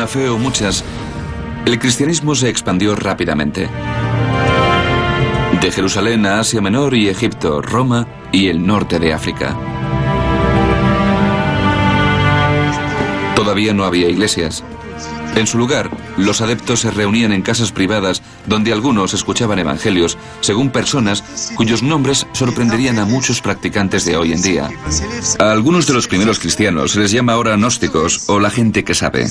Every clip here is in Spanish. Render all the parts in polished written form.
una fe o muchas, el cristianismo se expandió rápidamente. De Jerusalén a Asia Menor y Egipto, Roma y el norte de África. Todavía no había iglesias. En su lugar, los adeptos se reunían en casas privadas donde algunos escuchaban evangelios según personas cuyos nombres sorprenderían a muchos practicantes de hoy en día. A algunos de los primeros cristianos se les llama ahora gnósticos o la gente que sabe.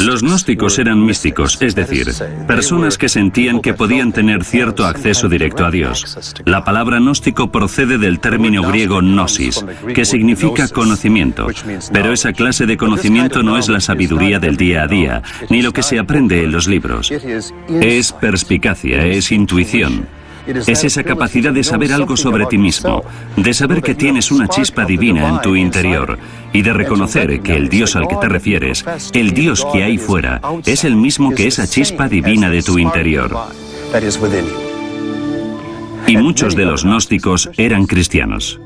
Los gnósticos eran místicos, es decir, personas que sentían que podían tener cierto acceso directo a Dios. La palabra gnóstico procede del término griego gnosis, que significa conocimiento, pero esa clase de conocimiento no es la sabiduría del día a día, ni lo que se aprende en los libros. Es perspicacia, es intuición. Es esa capacidad de saber algo sobre ti mismo, de saber que tienes una chispa divina en tu interior y de reconocer que el Dios al que te refieres, el Dios que hay fuera, es el mismo que esa chispa divina de tu interior. Y muchos de los gnósticos eran cristianos.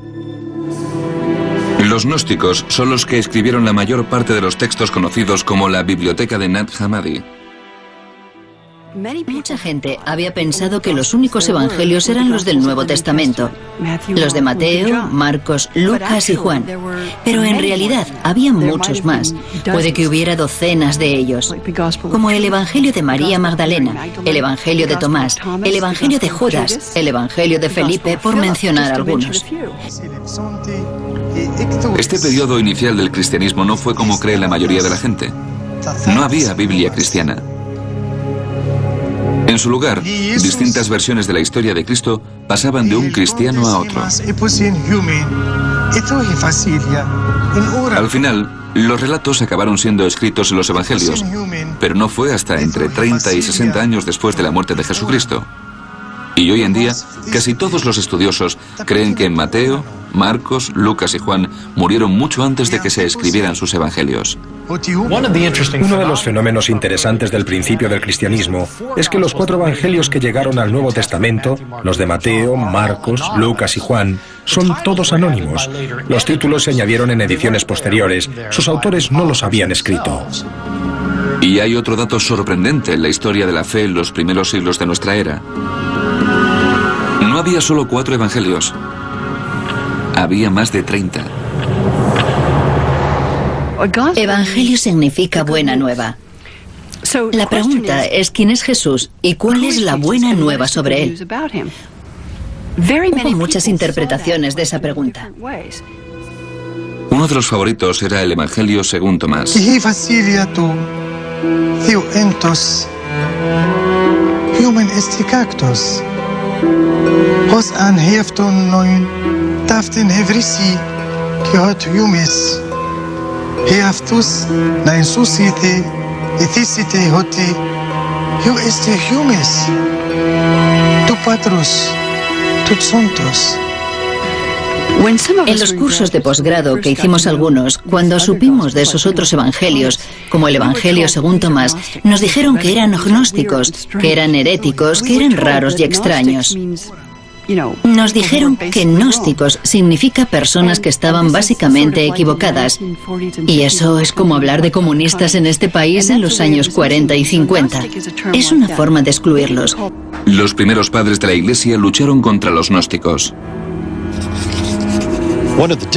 Los gnósticos son los que escribieron la mayor parte de los textos conocidos como la Biblioteca de Nag Hammadi. Mucha gente había pensado que los únicos evangelios eran los del Nuevo Testamento, los de Mateo, Marcos, Lucas y Juan. Pero en realidad había muchos más. Puede que hubiera docenas de ellos, como el Evangelio de María Magdalena, el Evangelio de Tomás, el Evangelio de Judas, el Evangelio de Felipe, por mencionar algunos. Este periodo inicial del cristianismo no fue como cree la mayoría de la gente. No había Biblia cristiana. En su lugar, distintas versiones de la historia de Cristo pasaban de un cristiano a otro. Al final, los relatos acabaron siendo escritos en los evangelios, pero no fue hasta entre 30 y 60 años después de la muerte de Jesucristo. Y hoy en día, casi todos los estudiosos creen que Mateo, Marcos, Lucas y Juan murieron mucho antes de que se escribieran sus evangelios. Uno de los fenómenos interesantes del principio del cristianismo es que los 4 evangelios que llegaron al Nuevo Testamento, los de Mateo, Marcos, Lucas y Juan, son todos anónimos. Los títulos se añadieron en ediciones posteriores. Sus autores no los habían escrito. Y hay otro dato sorprendente en la historia de la fe en los primeros siglos de nuestra era. No había solo 4 evangelios. Había más de 30. Evangelio significa buena nueva. La pregunta es quién es Jesús y cuál es la buena nueva sobre él. Hubo muchas interpretaciones de esa pregunta. Uno de los favoritos era el Evangelio según Tomás. En los cursos de posgrado que hicimos algunos, cuando supimos de esos otros evangelios, como el Evangelio según Tomás, nos dijeron que eran gnósticos, que eran heréticos, que eran raros y extraños. Nos dijeron que gnósticos significa personas que estaban básicamente equivocadas. Y eso es como hablar de comunistas en este país en los años 40 y 50. Es una forma de excluirlos. Los primeros padres de la Iglesia lucharon contra los gnósticos.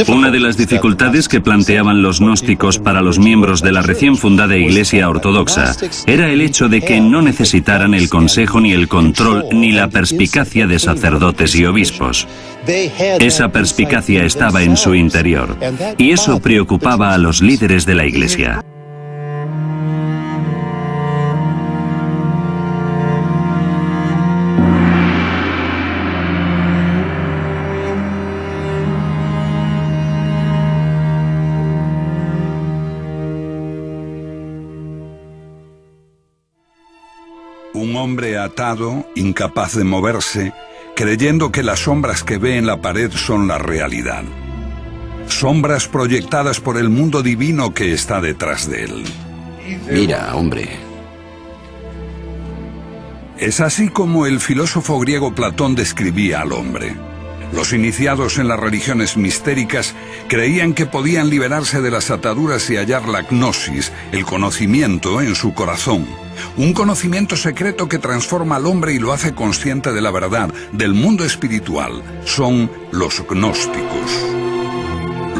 Una de las dificultades que planteaban los gnósticos para los miembros de la recién fundada Iglesia Ortodoxa era el hecho de que no necesitaran el consejo ni el control ni la perspicacia de sacerdotes y obispos. Esa perspicacia estaba en su interior y eso preocupaba a los líderes de la Iglesia. Un hombre atado, incapaz de moverse, creyendo que las sombras que ve en la pared son la realidad. Sombras proyectadas por el mundo divino que está detrás de él. Mira, hombre. Es así como el filósofo griego Platón describía al hombre. Los iniciados en las religiones mistéricas creían que podían liberarse de las ataduras y hallar la gnosis, el conocimiento, en su corazón. Un conocimiento secreto que transforma al hombre y lo hace consciente de la verdad, del mundo espiritual. Son los gnósticos.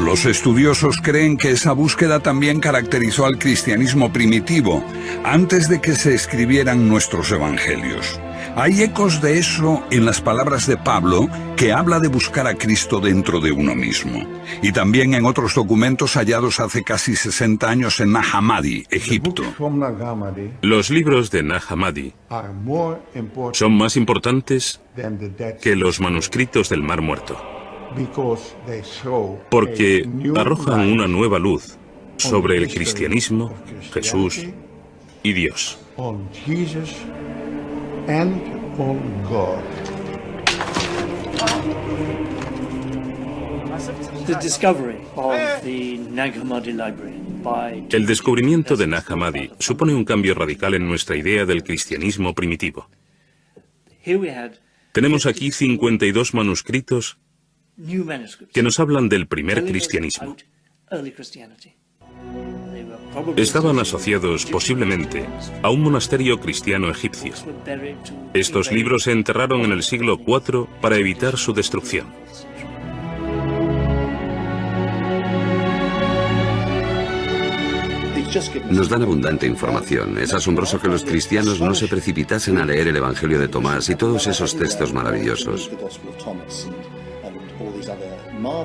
Los estudiosos creen que esa búsqueda también caracterizó al cristianismo primitivo, antes de que se escribieran nuestros evangelios. Hay ecos de eso en las palabras de Pablo, que habla de buscar a Cristo dentro de uno mismo. Y también en otros documentos hallados hace casi 60 años en Nag Hammadi, Egipto. Los libros de Nag Hammadi son más importantes que los manuscritos del Mar Muerto, porque arrojan una nueva luz sobre el cristianismo, Jesús y Dios. El descubrimiento de Nag Hammadi supone un cambio radical en nuestra idea del cristianismo primitivo. Tenemos aquí 52 manuscritos que nos hablan del primer cristianismo. Estaban asociados posiblemente a un monasterio cristiano egipcio. Estos libros se enterraron en el siglo IV para evitar su destrucción. Nos dan abundante información. Es asombroso que los cristianos no se precipitasen a leer el Evangelio de Tomás y todos esos textos maravillosos.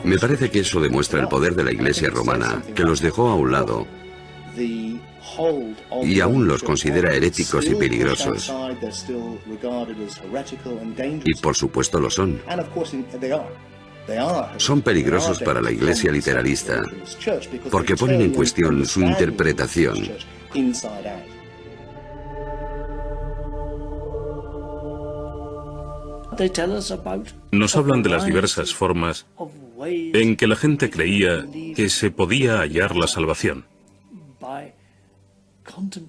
Me parece que eso demuestra el poder de la Iglesia romana, que los dejó a un lado y aún los considera heréticos y peligrosos. Y por supuesto lo son. Son peligrosos para la Iglesia literalista, porque ponen en cuestión su interpretación. Nos hablan de las diversas formas en que la gente creía que se podía hallar la salvación.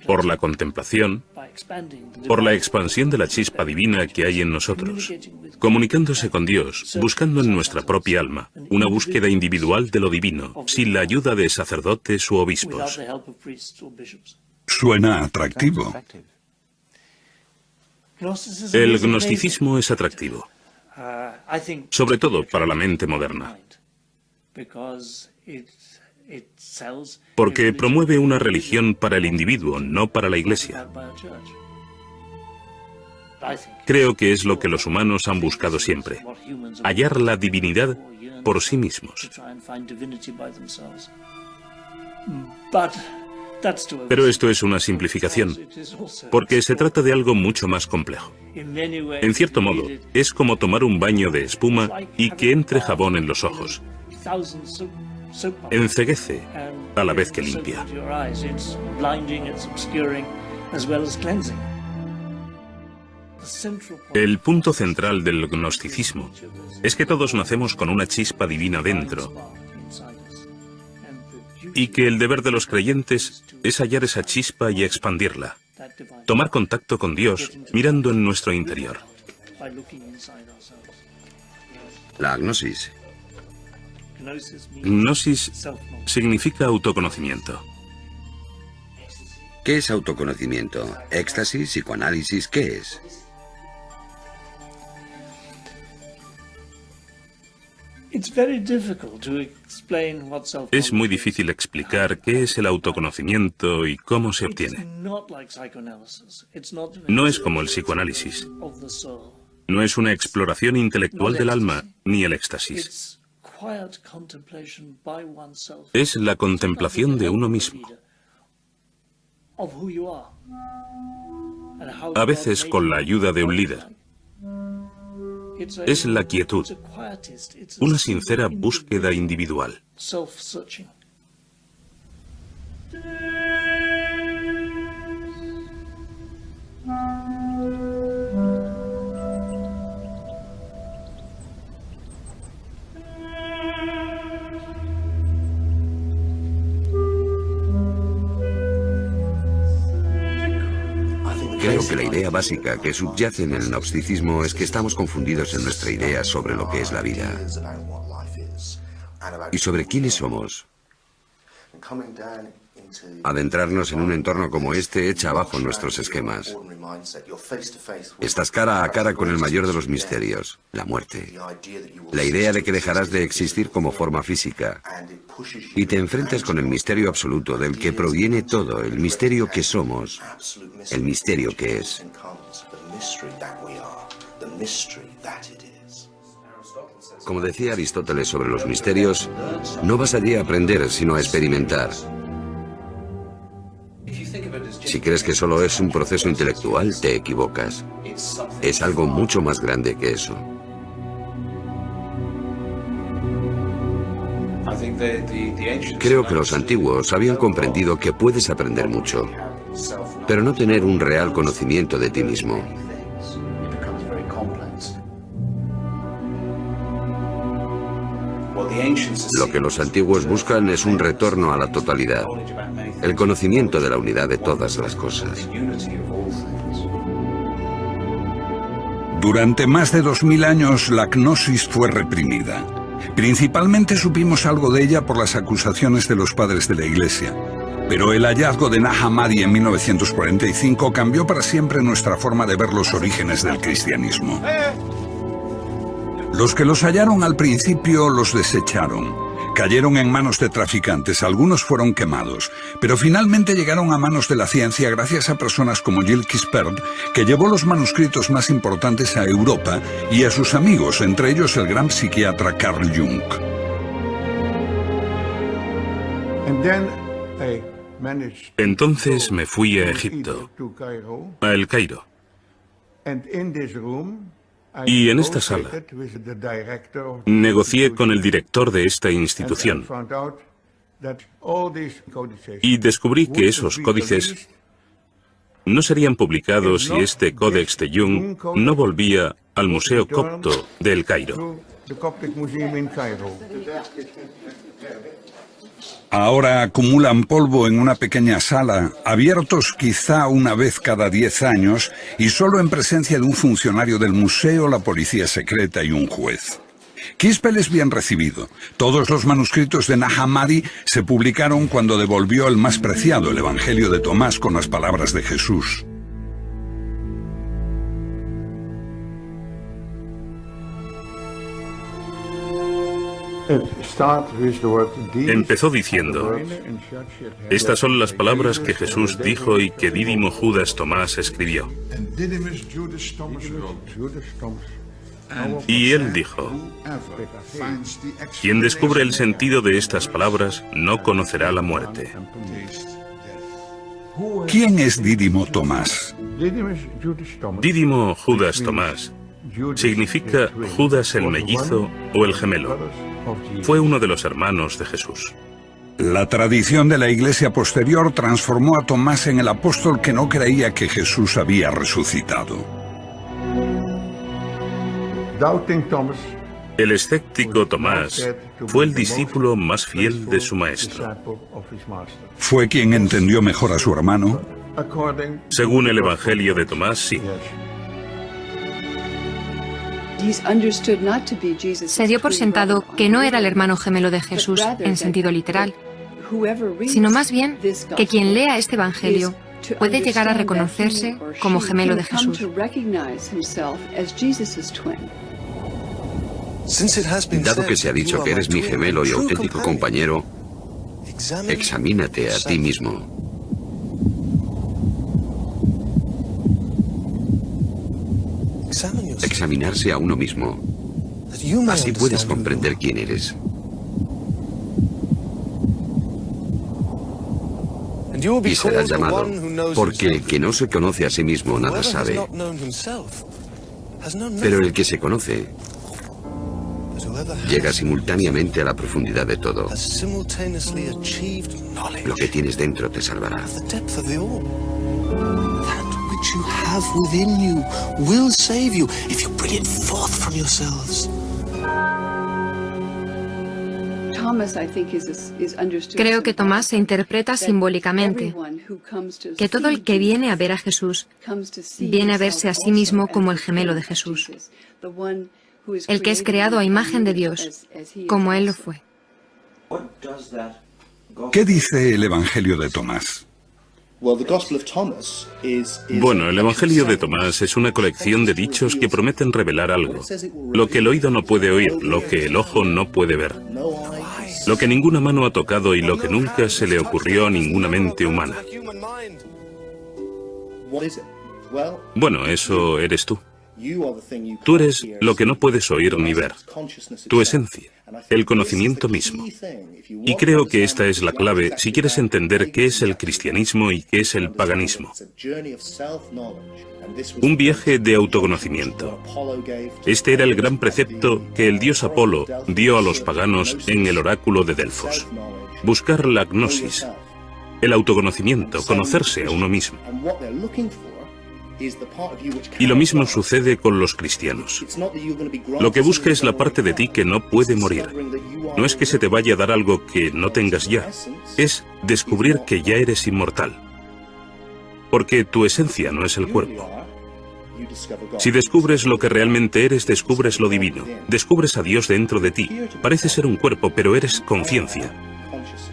Por la contemplación, por la expansión de la chispa divina que hay en nosotros, comunicándose con Dios, buscando en nuestra propia alma, una búsqueda individual de lo divino, sin la ayuda de sacerdotes u obispos. Suena atractivo. El gnosticismo es atractivo, sobre todo para la mente moderna, porque promueve una religión para el individuo, no para la Iglesia. Creo que es lo que los humanos han buscado siempre, hallar la divinidad por sí mismos. Pero esto es una simplificación, porque se trata de algo mucho más complejo. En cierto modo, es como tomar un baño de espuma y que entre jabón en los ojos. Enceguece a la vez que limpia. El punto central del gnosticismo es que todos nacemos con una chispa divina dentro, y que el deber de los creyentes es hallar esa chispa y expandirla, tomar contacto con Dios mirando en nuestro interior. La gnosis. Gnosis significa autoconocimiento. ¿Qué es autoconocimiento? ¿Éxtasis? ¿Psicoanálisis? ¿Qué es? Es muy difícil explicar qué es el autoconocimiento y cómo se obtiene. No es como el psicoanálisis. No es una exploración intelectual del alma ni el éxtasis. Es la contemplación de uno mismo. A veces con la ayuda de un líder. Es la quietud, una sincera búsqueda individual. Creo que la idea básica que subyace en el gnosticismo es que estamos confundidos en nuestra idea sobre lo que es la vida y sobre quiénes somos. Adentrarnos en un entorno como este echa abajo nuestros esquemas. Estás cara a cara con el mayor de los misterios, la muerte. La idea de que dejarás de existir como forma física. Y te enfrentas con el misterio absoluto del que proviene todo, el misterio que somos, el misterio que es. Como decía Aristóteles sobre los misterios, no vas allí a aprender, sino a experimentar. Si crees que solo es un proceso intelectual, te equivocas. Es algo mucho más grande que eso. Creo que los antiguos habían comprendido que puedes aprender mucho, pero no tener un real conocimiento de ti mismo. Lo que los antiguos buscan es un retorno a la totalidad, el conocimiento de la unidad de todas las cosas. Durante más de 2000 años la gnosis fue reprimida. Principalmente supimos algo de ella por las acusaciones de los padres de la Iglesia. Pero el hallazgo de Nag Hammadi en 1945 cambió para siempre nuestra forma de ver los orígenes del cristianismo. Los que los hallaron al principio los desecharon. Cayeron en manos de traficantes, algunos fueron quemados, pero finalmente llegaron a manos de la ciencia gracias a personas como Gilles Quispert, que llevó los manuscritos más importantes a Europa, y a sus amigos, entre ellos el gran psiquiatra Carl Jung. Entonces me fui a Egipto, a El Cairo. Y en esta sala negocié con el director de esta institución y descubrí que esos códices no serían publicados si este Códex de Jung no volvía al Museo Copto de El Cairo. Ahora acumulan polvo en una pequeña sala, abiertos quizá una vez cada 10 años y solo en presencia de un funcionario del museo, la policía secreta y un juez. Quispel es bien recibido. Todos los manuscritos de Nag Hammadi se publicaron cuando devolvió el más preciado, el Evangelio de Tomás, con las palabras de Jesús. Empezó diciendo: estas son las palabras que Jesús dijo y que Dídimo Judas Tomás escribió. Y él dijo: quien descubre el sentido de estas palabras no conocerá la muerte. ¿Quién es Dídimo Tomás? Dídimo Judas Tomás significa Judas el mellizo o el gemelo. Fue uno de los hermanos de Jesús. La tradición de la Iglesia posterior transformó a Tomás en el apóstol que no creía que Jesús había resucitado. El escéptico Tomás fue el discípulo más fiel de su maestro. ¿Fue quien entendió mejor a su hermano? Según el Evangelio de Tomás, sí. Se dio por sentado que no era el hermano gemelo de Jesús en sentido literal, sino más bien que quien lea este Evangelio puede llegar a reconocerse como gemelo de Jesús. Dado que se ha dicho que eres mi gemelo y auténtico compañero, examínate a ti mismo. Examinarse a uno mismo. Así puedes comprender quién eres. Y serás llamado, porque el que no se conoce a sí mismo nada sabe. Pero el que se conoce llega simultáneamente a la profundidad de todo. Lo que tienes dentro te salvará. You have within you will save you if you bring it forth from yourselves. Creo que Tomás se interpreta simbólicamente, que todo el que viene a ver a Jesús viene a verse a sí mismo como el gemelo de Jesús, el que es creado a imagen de Dios, como Él lo fue. ¿Qué dice el Evangelio de Tomás? Bueno, el Evangelio de Tomás es una colección de dichos que prometen revelar algo. Lo que el oído no puede oír, lo que el ojo no puede ver, lo que ninguna mano ha tocado y lo que nunca se le ocurrió a ninguna mente humana. Bueno, eso eres tú. Tú eres lo que no puedes oír ni ver, tu esencia, el conocimiento mismo. Y creo que esta es la clave si quieres entender qué es el cristianismo y qué es el paganismo. Un viaje de autoconocimiento. Este era el gran precepto que el dios Apolo dio a los paganos en el oráculo de Delfos. Buscar la gnosis, el autoconocimiento, conocerse a uno mismo. Y lo mismo sucede con los cristianos. Lo que busca es la parte de ti que no puede morir. No es que se te vaya a dar algo que no tengas ya, es descubrir que ya eres inmortal. Porque tu esencia no es el cuerpo. Si descubres lo que realmente eres, descubres lo divino. Descubres a Dios dentro de ti. Parece ser un cuerpo, pero eres conciencia.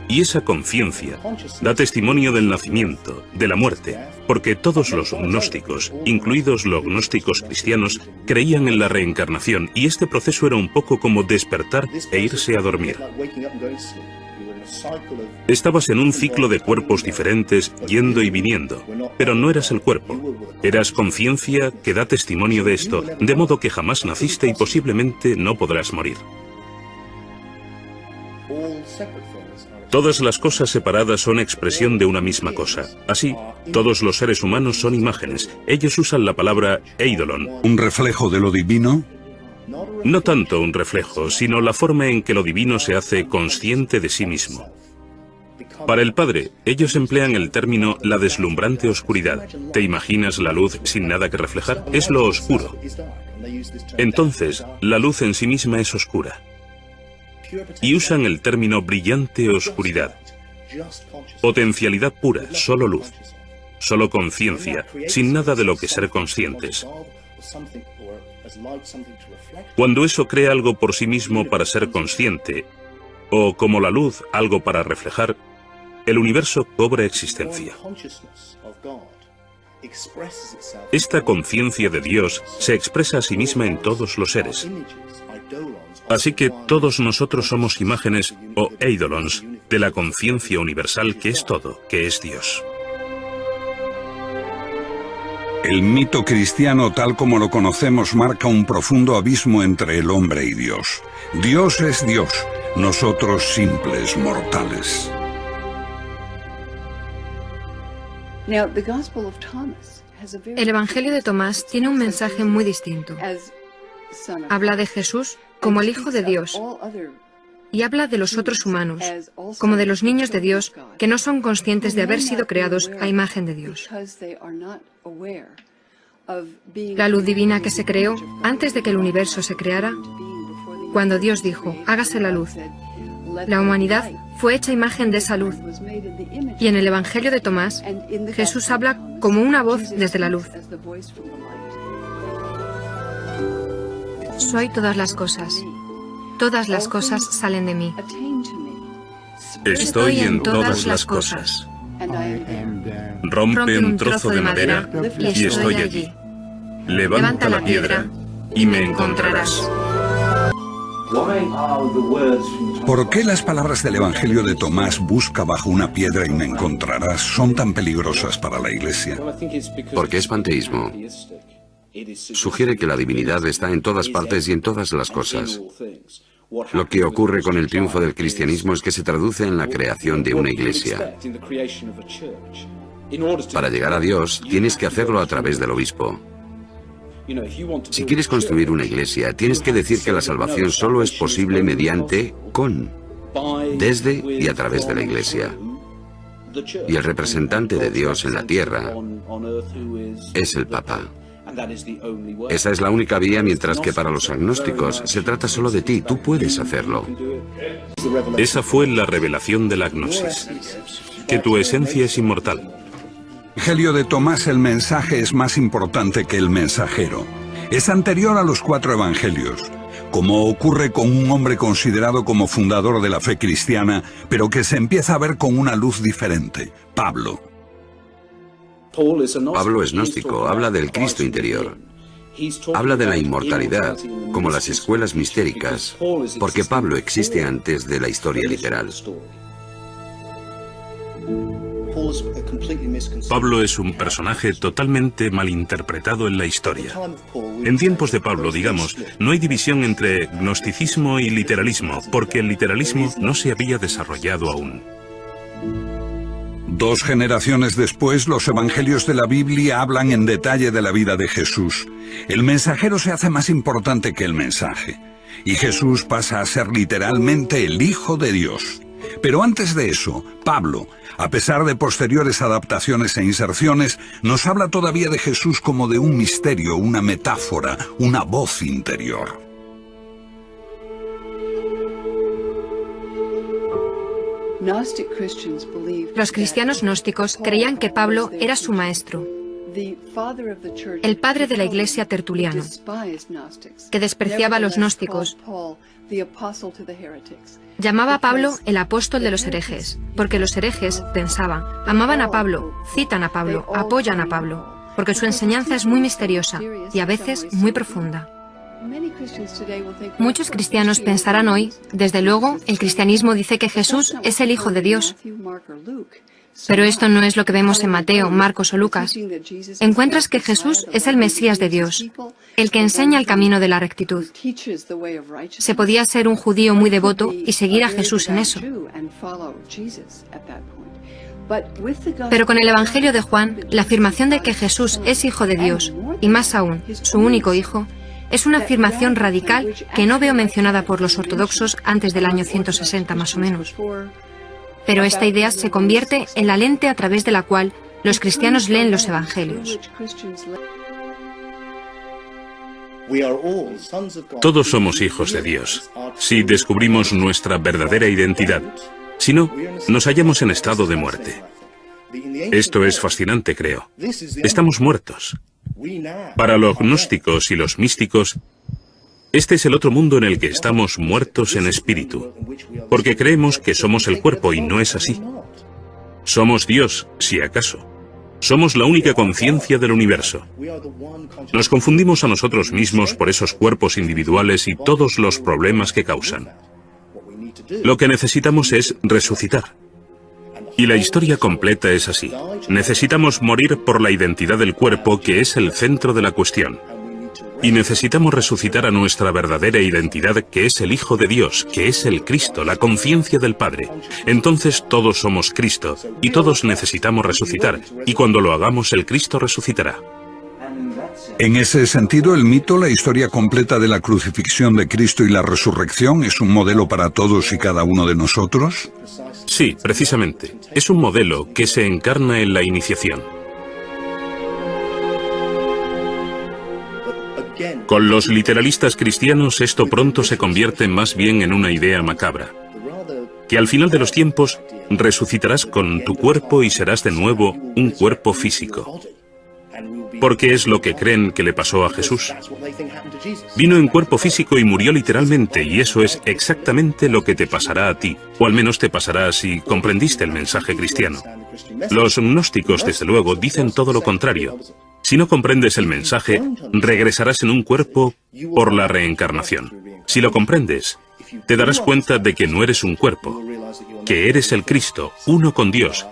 Y esa conciencia da testimonio del nacimiento, de la muerte, porque todos los gnósticos, incluidos los gnósticos cristianos, creían en la reencarnación, y este proceso era un poco como despertar e irse a dormir. Estabas en un ciclo de cuerpos diferentes, yendo y viniendo, pero no eras el cuerpo. Eras conciencia que da testimonio de esto, de modo que jamás naciste y posiblemente no podrás morir. Todas las cosas separadas son expresión de una misma cosa. Así, todos los seres humanos son imágenes. Ellos usan la palabra eidolon. ¿Un reflejo de lo divino? No tanto un reflejo, sino la forma en que lo divino se hace consciente de sí mismo. Para el Padre, ellos emplean el término la deslumbrante oscuridad. ¿Te imaginas la luz sin nada que reflejar? Es lo oscuro. Entonces, la luz en sí misma es oscura. Y usan el término brillante oscuridad. Potencialidad pura, solo luz. Solo conciencia, sin nada de lo que ser conscientes. Cuando eso crea algo por sí mismo para ser consciente, o como la luz, algo para reflejar, el universo cobra existencia. Esta conciencia de Dios se expresa a sí misma en todos los seres. Así que todos nosotros somos imágenes o eidolons de la conciencia universal que es todo, que es Dios. El mito cristiano tal como lo conocemos marca un profundo abismo entre el hombre y Dios. Dios es Dios, nosotros simples mortales. El Evangelio de Tomás tiene un mensaje muy distinto. Habla de Jesús como el Hijo de Dios y habla de los otros humanos, como de los niños de Dios que no son conscientes de haber sido creados a imagen de Dios. La luz divina que se creó antes de que el universo se creara, cuando Dios dijo, hágase la luz, la humanidad fue hecha imagen de esa luz. Y en el Evangelio de Tomás, Jesús habla como una voz desde la luz. Soy todas las cosas salen de mí. Estoy en todas las cosas. Rompe un trozo de madera y estoy allí. Levanta la piedra y me encontrarás. ¿Por qué las palabras del Evangelio de Tomás, busca bajo una piedra y me encontrarás, son tan peligrosas para la Iglesia? Porque es panteísmo. Sugiere que la divinidad está en todas partes y en todas las cosas. Lo que ocurre con el triunfo del cristianismo es que se traduce en la creación de una iglesia. Para llegar a Dios, tienes que hacerlo a través del obispo. Si quieres construir una iglesia, tienes que decir que la salvación solo es posible mediante, desde y a través de la iglesia. Y el representante de Dios en la tierra es el Papa. Esa es la única vía, mientras que para los agnósticos se trata solo de ti, tú puedes hacerlo. Esa fue la revelación de la gnosis, que tu esencia es inmortal. En el Evangelio de Tomás el mensaje es más importante que el mensajero. Es anterior a los 4 evangelios, como ocurre con un hombre considerado como fundador de la fe cristiana, pero que se empieza a ver con una luz diferente, Pablo. Pablo es gnóstico, habla del Cristo interior. Habla de la inmortalidad, como las escuelas mistéricas, porque Pablo existe antes de la historia literal. Pablo es un personaje totalmente malinterpretado en la historia. En tiempos de Pablo, digamos, no hay división entre gnosticismo y literalismo, porque el literalismo no se había desarrollado aún. 2 generaciones después, los evangelios de la Biblia hablan en detalle de la vida de Jesús. El mensajero se hace más importante que el mensaje, y Jesús pasa a ser literalmente el Hijo de Dios. Pero antes de eso, Pablo, a pesar de posteriores adaptaciones e inserciones, nos habla todavía de Jesús como de un misterio, una metáfora, una voz interior. Los cristianos gnósticos creían que Pablo era su maestro, el padre de la Iglesia Tertuliano, que despreciaba a los gnósticos. Llamaba a Pablo el apóstol de los herejes, porque los herejes, pensaban, amaban a Pablo, citan a Pablo, apoyan a Pablo, porque su enseñanza es muy misteriosa y a veces muy profunda. Muchos cristianos pensarán hoy, desde luego, el cristianismo dice que Jesús es el Hijo de Dios. Pero esto no es lo que vemos en Mateo, Marcos o Lucas. Encuentras que Jesús es el Mesías de Dios, el que enseña el camino de la rectitud. Se podía ser un judío muy devoto y seguir a Jesús en eso. Pero con el Evangelio de Juan, la afirmación de que Jesús es Hijo de Dios, y más aún, su único Hijo, es una afirmación radical que no veo mencionada por los ortodoxos antes del año 160 más o menos. Pero esta idea se convierte en la lente a través de la cual los cristianos leen los evangelios. Todos somos hijos de Dios, si descubrimos nuestra verdadera identidad. Si no, nos hallamos en estado de muerte. Esto es fascinante, creo. Estamos muertos. Para los gnósticos y los místicos, este es el otro mundo en el que estamos muertos en espíritu, porque creemos que somos el cuerpo y no es así. Somos Dios, si acaso. Somos la única conciencia del universo. Nos confundimos a nosotros mismos por esos cuerpos individuales y todos los problemas que causan. Lo que necesitamos es resucitar. Y la historia completa es así. Necesitamos morir por la identidad del cuerpo, que es el centro de la cuestión. Y necesitamos resucitar a nuestra verdadera identidad, que es el Hijo de Dios, que es el Cristo, la conciencia del Padre. Entonces todos somos Cristo, y todos necesitamos resucitar, y cuando lo hagamos el Cristo resucitará. En ese sentido, el mito, la historia completa de la crucifixión de Cristo y la resurrección, ¿es un modelo para todos y cada uno de nosotros? Sí, precisamente. Es un modelo que se encarna en la iniciación. Con los literalistas cristianos esto pronto se convierte más bien en una idea macabra. Que al final de los tiempos resucitarás con tu cuerpo y serás de nuevo un cuerpo físico. Porque es lo que creen que le pasó a Jesús. Vino en cuerpo físico y murió literalmente, y eso es exactamente lo que te pasará a ti, o al menos te pasará si comprendiste el mensaje cristiano. Los gnósticos, desde luego, dicen todo lo contrario. Si no comprendes el mensaje, regresarás en un cuerpo por la reencarnación. Si lo comprendes, te darás cuenta de que no eres un cuerpo, que eres el Cristo, uno con Dios,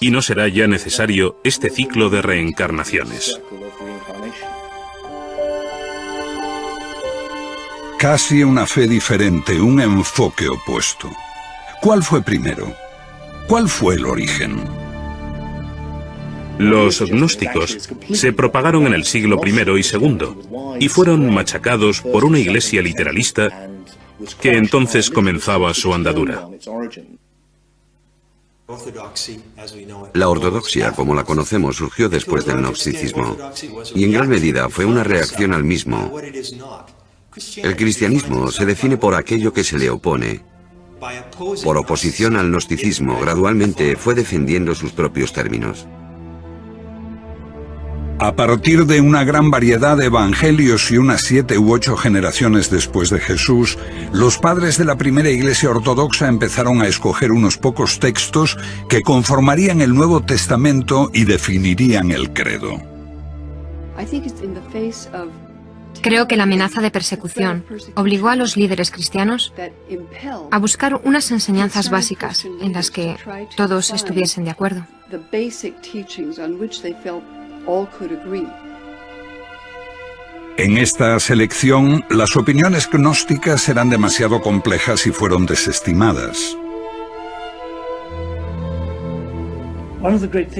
y no será ya necesario este ciclo de reencarnaciones. Casi una fe diferente, un enfoque opuesto. ¿Cuál fue primero? ¿Cuál fue el origen? Los gnósticos se propagaron en el siglo I y II y fueron machacados por una iglesia literalista que entonces comenzaba su andadura. La ortodoxia, como la conocemos, surgió después del gnosticismo, y en gran medida fue una reacción al mismo. El cristianismo se define por aquello que se le opone. Por oposición al gnosticismo, gradualmente fue defendiendo sus propios términos. A partir de una gran variedad de evangelios y unas 7 u 8 generaciones después de Jesús, los padres de la primera iglesia ortodoxa empezaron a escoger unos pocos textos que conformarían el Nuevo Testamento y definirían el credo. Creo que la amenaza de persecución obligó a los líderes cristianos a buscar unas enseñanzas básicas en las que todos estuviesen de acuerdo. En esta selección, las opiniones gnósticas eran demasiado complejas y fueron desestimadas.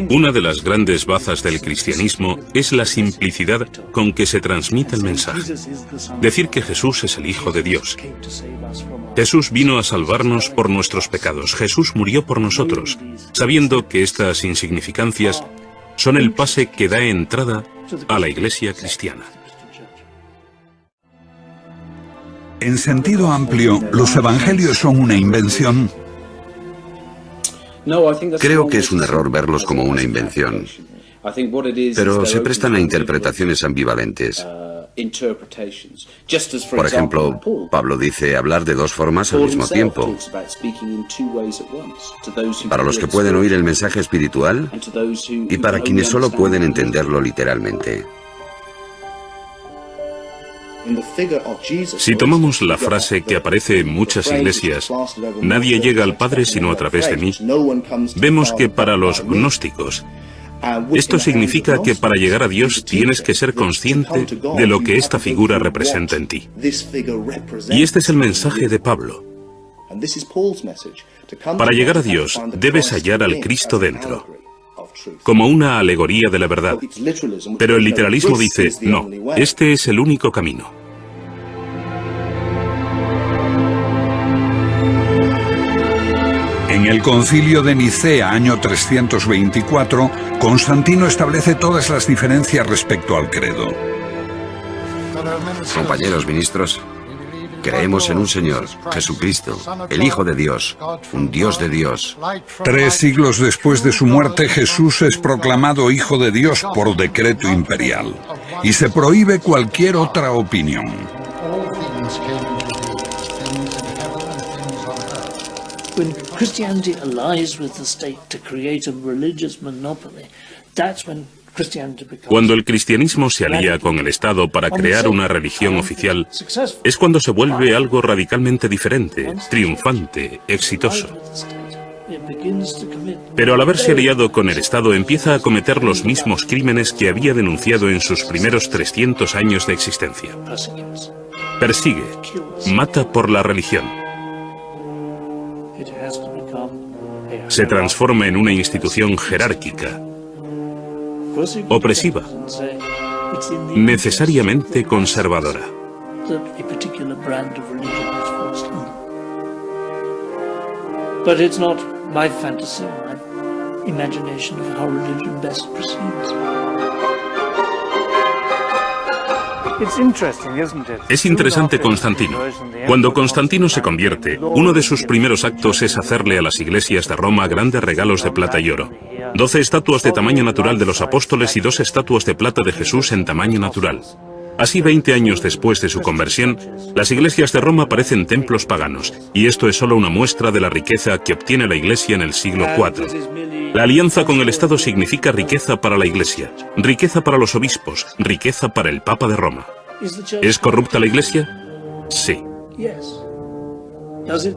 Una de las grandes bazas del cristianismo es la simplicidad con que se transmite el mensaje. Decir que Jesús es el Hijo de Dios. Jesús vino a salvarnos por nuestros pecados. Jesús murió por nosotros, sabiendo que estas insignificancias son el pase que da entrada a la iglesia cristiana. En sentido amplio, los evangelios son una invención. Creo que es un error verlos como una invención, pero se prestan a interpretaciones ambivalentes. Por ejemplo, Pablo dice hablar de dos formas al mismo tiempo. Para los que pueden oír el mensaje espiritual y para quienes solo pueden entenderlo literalmente. Si tomamos la frase que aparece en muchas iglesias, nadie llega al Padre sino a través de mí, vemos que para los gnósticos, esto significa que para llegar a Dios tienes que ser consciente de lo que esta figura representa en ti. Y este es el mensaje de Pablo. Para llegar a Dios debes hallar al Cristo dentro, como una alegoría de la verdad. Pero el literalismo dice, no, este es el único camino. En el Concilio de Nicea, año 324, Constantino establece todas las diferencias respecto al credo. Compañeros ministros, creemos en un Señor, Jesucristo, el Hijo de Dios, un Dios de Dios. 3 siglos después de su muerte, Jesús es proclamado Hijo de Dios por decreto imperial, y se prohíbe cualquier otra opinión. When Christianity allies with the state to create a religious monopoly, that's when Christianity becomes... Cuando el cristianismo se alía con el Estado para crear una religión oficial, es cuando se vuelve algo radicalmente diferente, triunfante, exitoso. Pero al haberse aliado con el Estado empieza a cometer los mismos crímenes que había denunciado en sus primeros 300 años de existencia. Persigue, mata por la religión. Se transforma en una institución jerárquica, opresiva, necesariamente conservadora. But it's not my fantasy, my imagination of how religion best proceeds. Es interesante Constantino. Cuando Constantino se convierte, uno de sus primeros actos es hacerle a las iglesias de Roma grandes regalos de plata y oro. 12 estatuas de tamaño natural de los apóstoles y 2 estatuas de plata de Jesús en tamaño natural. Así, 20 años después de su conversión, las iglesias de Roma parecen templos paganos, y esto es solo una muestra de la riqueza que obtiene la iglesia en el siglo IV. La alianza con el Estado significa riqueza para la iglesia, riqueza para los obispos, riqueza para el Papa de Roma. ¿Es corrupta la iglesia? Sí.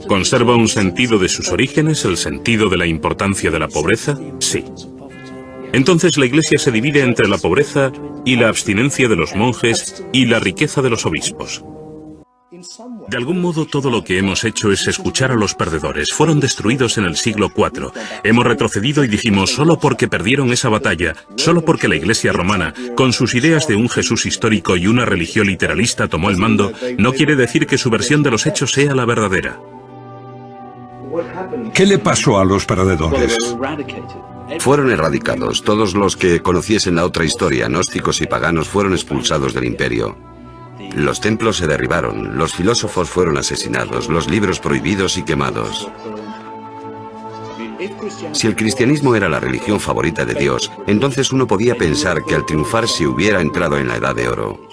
¿Conserva un sentido de sus orígenes, el sentido de la importancia de la pobreza? Sí. Entonces la iglesia se divide entre la pobreza y la abstinencia de los monjes y la riqueza de los obispos. De algún modo todo lo que hemos hecho es escuchar a los perdedores. Fueron destruidos en el siglo IV. Hemos retrocedido y dijimos, solo porque perdieron esa batalla, solo porque la Iglesia romana, con sus ideas de un Jesús histórico y una religión literalista tomó el mando, no quiere decir que su versión de los hechos sea la verdadera. ¿Qué le pasó a los perdedores? Fueron erradicados. Todos los que conociesen la otra historia, gnósticos y paganos, fueron expulsados del imperio. Los templos se derribaron, los filósofos fueron asesinados, los libros prohibidos y quemados. Si el cristianismo era la religión favorita de Dios, entonces uno podía pensar que al triunfar se hubiera entrado en la Edad de Oro.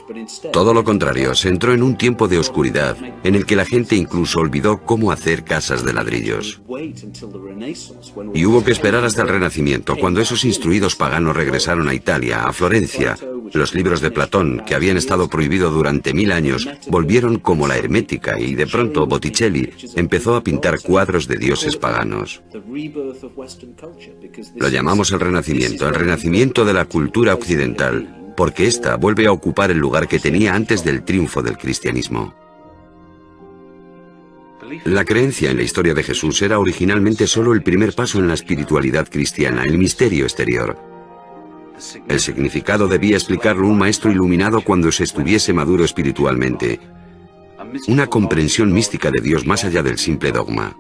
Todo lo contrario, se entró en un tiempo de oscuridad, en el que la gente incluso olvidó cómo hacer casas de ladrillos. Y hubo que esperar hasta el Renacimiento, cuando esos instruidos paganos regresaron a Italia, a Florencia. Los libros de Platón, que habían estado prohibidos durante 1000 años, volvieron como la hermética, y de pronto Botticelli empezó a pintar cuadros de dioses paganos. Lo llamamos el renacimiento de la cultura occidental, porque ésta vuelve a ocupar el lugar que tenía antes del triunfo del cristianismo. La creencia en la historia de Jesús era originalmente solo el primer paso en la espiritualidad cristiana, el misterio exterior. El significado debía explicarlo un maestro iluminado cuando se estuviese maduro espiritualmente. Una comprensión mística de Dios más allá del simple dogma.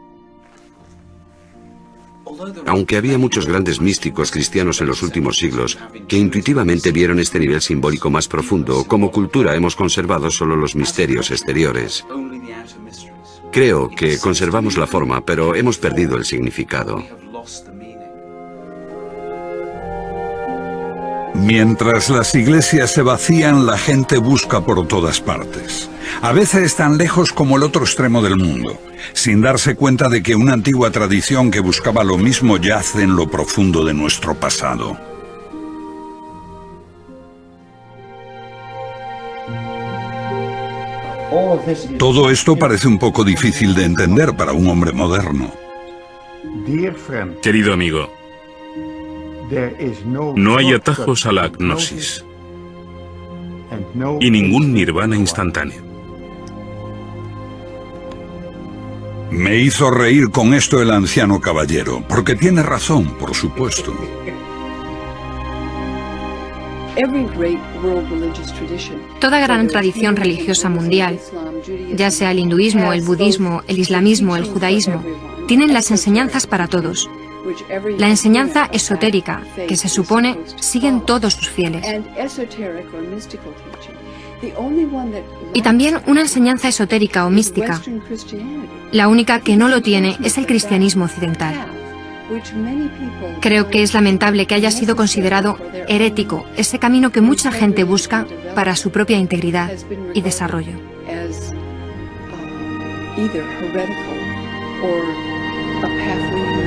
Aunque había muchos grandes místicos cristianos en los últimos siglos que intuitivamente vieron este nivel simbólico más profundo, como cultura hemos conservado solo los misterios exteriores. Creo que conservamos la forma, pero hemos perdido el significado. Mientras las iglesias se vacían, la gente busca por todas partes. A veces tan lejos como el otro extremo del mundo, sin darse cuenta de que una antigua tradición que buscaba lo mismo yace en lo profundo de nuestro pasado. Todo esto parece un poco difícil de entender para un hombre moderno. Querido amigo, no hay atajos a la agnosis y ningún nirvana instantáneo. Me hizo reír con esto el anciano caballero, porque tiene razón, por supuesto. Toda gran tradición religiosa mundial, ya sea el hinduismo, el budismo, el islamismo, el judaísmo, tienen las enseñanzas para todos. La enseñanza esotérica, que se supone siguen todos sus fieles. Y también una enseñanza esotérica o mística. La única que no lo tiene es el cristianismo occidental. Creo que es lamentable que haya sido considerado herético ese camino que mucha gente busca para su propia integridad y desarrollo. Either heretical or a path leading